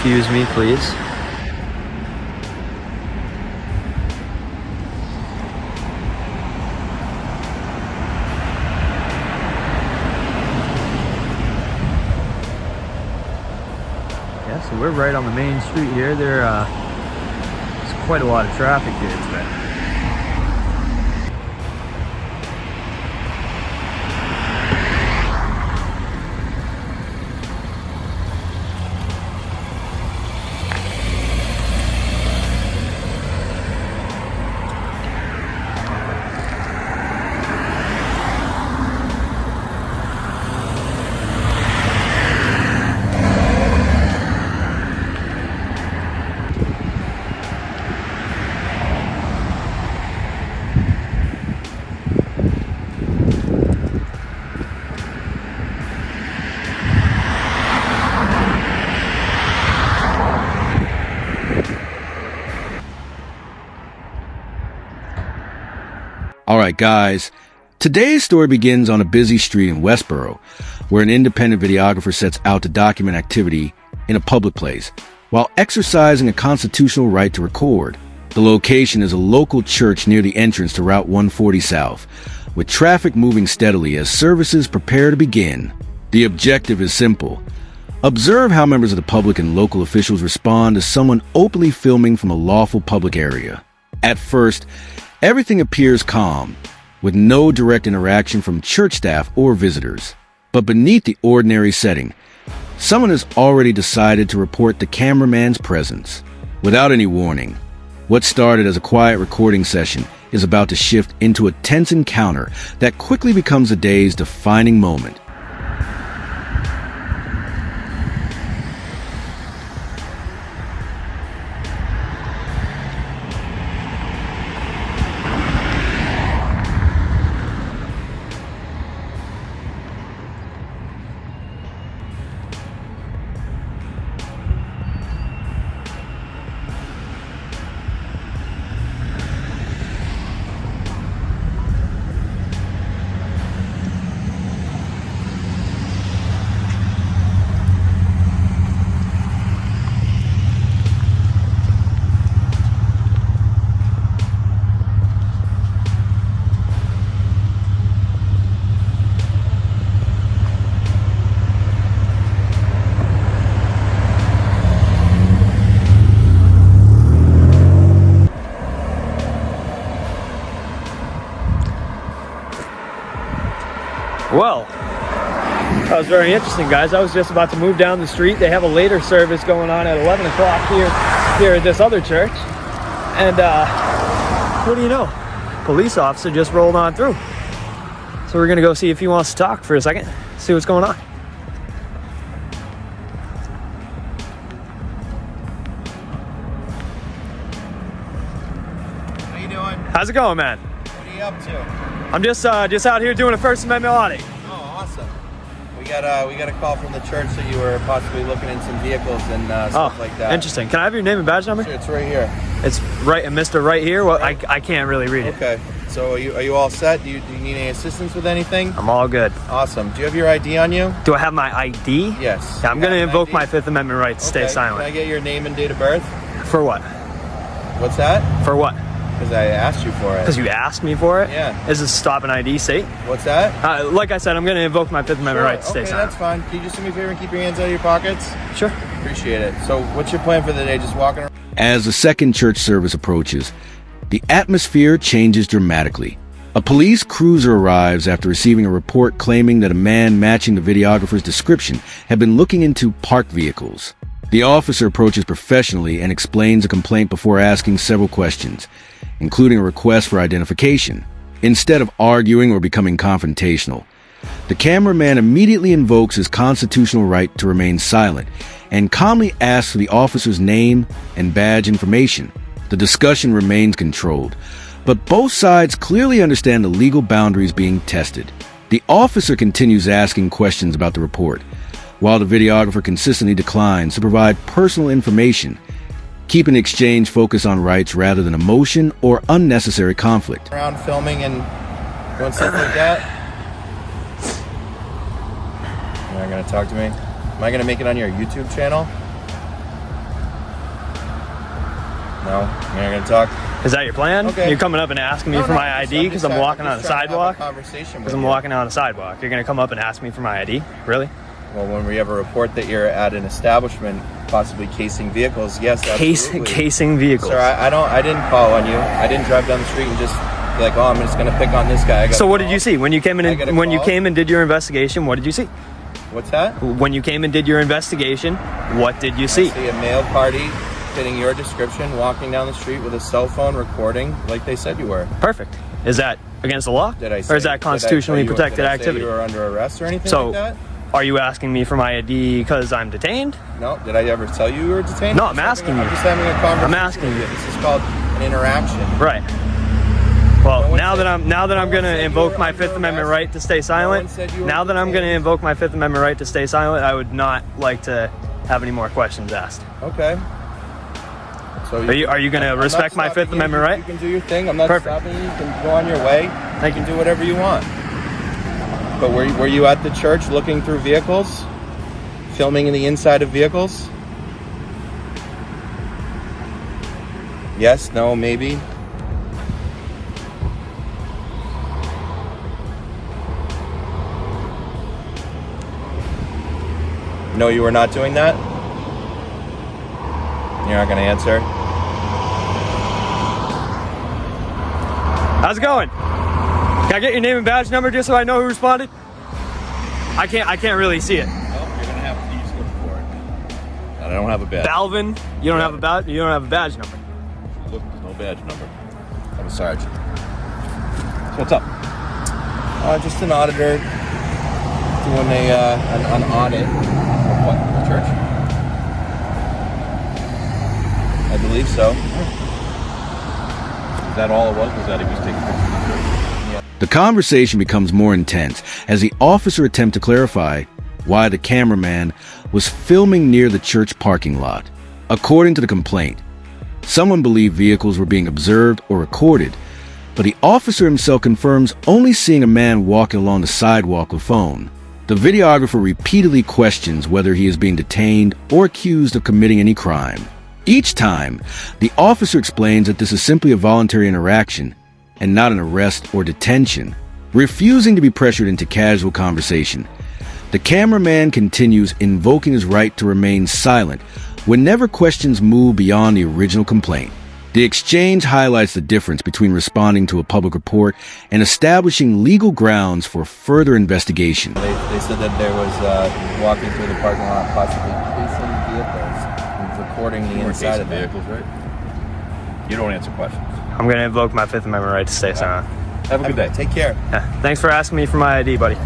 excuse me, please? Yeah, so we're right on the main street here. There's quite a lot of traffic here today. Alright guys, today's story begins on a busy street in Westboro, where an independent videographer sets out to document activity in a public place, while exercising a constitutional right to record. The location is a local church near the entrance to Route 140 South, with traffic moving steadily as services prepare to begin. The objective is simple. Observe how members of the public and local officials respond to someone openly filming from a lawful public area. At first, everything appears calm, with no direct interaction from church staff or visitors. But beneath the ordinary setting, someone has already decided to report the cameraman's presence. Without any warning, what started as a quiet recording session is about to shift into a tense encounter that quickly becomes the day's defining moment. Well, that was very interesting, guys. I was just about to move down the street. They have a later service going on at 11 o'clock here at this other church. And what do you know? Police officer just rolled on through. So we're going to go see if he wants to talk for a second, see what's going on. How you doing? How's it going, man? What are you up to? I'm just out here doing a First Amendment audit. Oh, awesome. We got a call from the church that you were possibly looking in some vehicles and stuff like that. Interesting. Can I have your name and badge number? Sure, it's right here. It's right, Mr. Right here. Well, I can't really read it. Okay. So are you all set? Do you need any assistance with anything? I'm all good. Awesome. Do you have your ID on you? Do I have my ID? Yes. Yeah, I'm going to invoke ID? my Fifth Amendment right to stay silent. Can I get your name and date of birth? For what? What's that? For what? Because I asked you for it. Because you asked me for it? Yeah. Is this stop an ID state? What's that? Like I said, I'm going to invoke my Fifth Amendment right to stay okay, silent. that's fine. Can you just do me a favor and keep your hands out of your pockets? Sure. Appreciate it. So what's your plan for the day? Just walking around? As the second church service approaches, the atmosphere changes dramatically. A police cruiser arrives after receiving a report claiming that a man matching the videographer's description had been looking into parked vehicles. The officer approaches professionally and explains a complaint before asking several questions, including a request for identification. Instead of arguing or becoming confrontational, the cameraman immediately invokes his constitutional right to remain silent and calmly asks for the officer's name and badge information. The discussion remains controlled, but both sides clearly understand the legal boundaries being tested. The officer continues asking questions about the report, while the videographer consistently declines to provide personal information, keeping the exchange focused on rights rather than emotion or unnecessary conflict. Around filming and doing stuff like that? You're not gonna talk to me? Am I gonna make it on your YouTube channel? No, you're not gonna talk. Is that your plan? Okay. You're coming up and asking me for my ID because I'm walking on a sidewalk? Because I'm walking on a sidewalk. You're gonna come up and ask me for my ID? Really? Well, when we have a report that you're at an establishment, possibly casing vehicles, yes, absolutely. Casing vehicles. Sir, I didn't call on you. I didn't drive down the street and just be like, oh, I'm just gonna pick on this guy. So what did you see when you came in? You came and did your investigation? What did you see? What's that? When you came and did your investigation, what did you see? I see a male party fitting your description, walking down the street with a cell phone recording, like they said you were. Perfect. Is that against the law? Or is that constitutionally protected activity? You were under arrest or anything like that? Are you asking me for my ID because I'm detained? No. Did I ever tell you were detained? No, I'm asking you. I'm just having a conversation. I'm asking you. This is called an interaction. Right. Well, now that I'm going to invoke my Fifth Amendment right to stay silent. Now that I'm going to invoke my Fifth Amendment right to stay silent, I would not like to have any more questions asked. Okay. So are you going to respect my Fifth Amendment right? You can do your thing. I'm not stopping you. You can go on your way. You can do whatever you want. But were you at the church looking through vehicles? Filming in the inside of vehicles? Yes, no, maybe? No, you were not doing that? You're not going to answer? How's it going? Can I get your name and badge number just so I know who responded? I can't really see it. Well, you're gonna have to use look for it. I don't have a badge. Balvin, you don't have a badge. You don't have a badge number. Look, there's no badge number. I'm a sergeant. So what's up? Just an auditor doing an audit of what? The church? I believe so. Is that all it was? Was that he was taking pictures of the church? The conversation becomes more intense as the officer attempts to clarify why the cameraman was filming near the church parking lot. According to the complaint, someone believed vehicles were being observed or recorded, but the officer himself confirms only seeing a man walking along the sidewalk with a phone. The videographer repeatedly questions whether he is being detained or accused of committing any crime. Each time, the officer explains that this is simply a voluntary interaction and not an arrest or detention, refusing to be pressured into casual conversation. The cameraman continues invoking his right to remain silent whenever questions move beyond the original complaint. The exchange highlights the difference between responding to a public report and establishing legal grounds for further investigation. They said that there was walking through the parking lot, possibly casing vehicles and recording the inside of vehicles, right? You don't answer questions. I'm going to invoke my Fifth Amendment right to stay silent. Have a good day. Take care. Yeah. Thanks for asking me for my ID, buddy.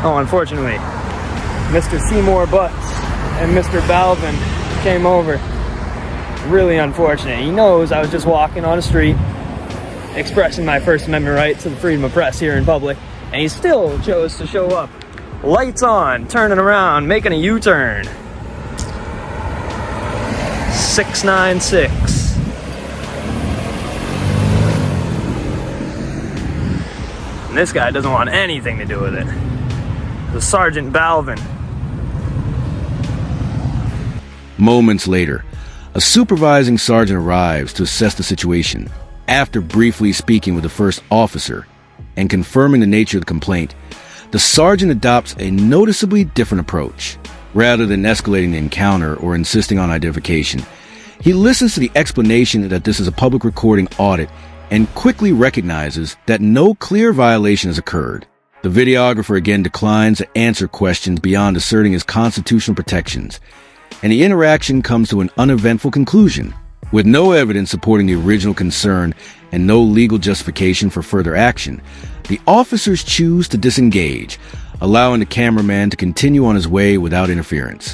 Oh, unfortunately, Mr. Seymour Butts and Mr. Balvin came over. Really unfortunate. He knows I was just walking on a street, expressing my First Amendment right to the freedom of press here in public, and he still chose to show up. Lights on, turning around, making a U-turn. 696. And this guy doesn't want anything to do with it. The Sergeant Balvin. Moments later, a supervising sergeant arrives to assess the situation. After briefly speaking with the first officer and confirming the nature of the complaint, the sergeant adopts a noticeably different approach. Rather than escalating the encounter or insisting on identification, he listens to the explanation that this is a public recording audit and quickly recognizes that no clear violation has occurred. The videographer again declines to answer questions beyond asserting his constitutional protections, and the interaction comes to an uneventful conclusion. With no evidence supporting the original concern and no legal justification for further action, the officers choose to disengage, allowing the cameraman to continue on his way without interference.